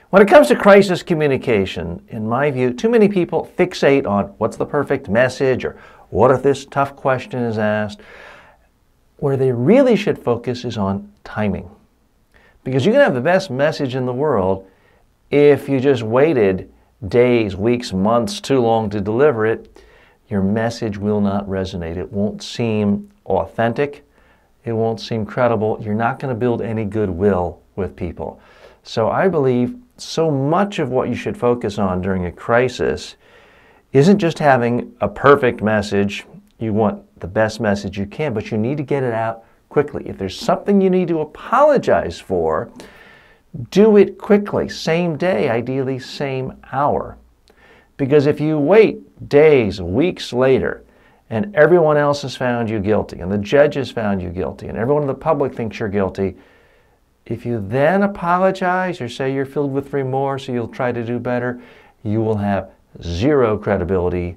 When it comes to crisis communication, in my view, too many people fixate on what's the perfect message or what if this tough question is asked. Where they really should focus is on timing. Because you can have the best message in the world if you just waited days, weeks, months too long to deliver it. Your message will not resonate. It won't seem authentic. It won't seem credible. You're not going to build any goodwill with people. So I believe so much of what you should focus on during a crisis isn't just having a perfect message. You want the best message you can, but you need to get it out quickly. If there's something you need to apologize for, do it quickly, same day, ideally same hour. Because if you wait days, weeks later, and everyone else has found you guilty, and the judge has found you guilty, and everyone in the public thinks you're guilty, if you then apologize or say you're filled with remorse or you'll try to do better, you will have zero credibility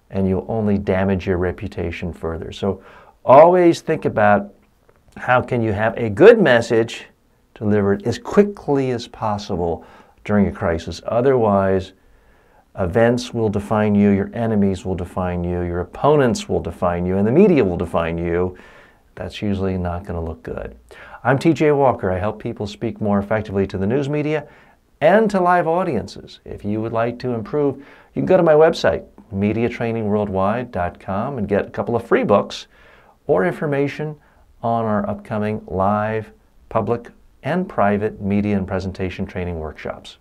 and you'll only damage your reputation further. So always think about how can you have a good message delivered as quickly as possible during a crisis. Otherwise, events will define you, your enemies will define you, your opponents will define you, and the media will define you. That's usually not going to look good. I'm TJ Walker. I help people speak more effectively to the news media and to live audiences. If you would like to improve, you can go to my website, mediatrainingworldwide.com, and get a couple of free books or information on our upcoming live, public, and private media and presentation training workshops.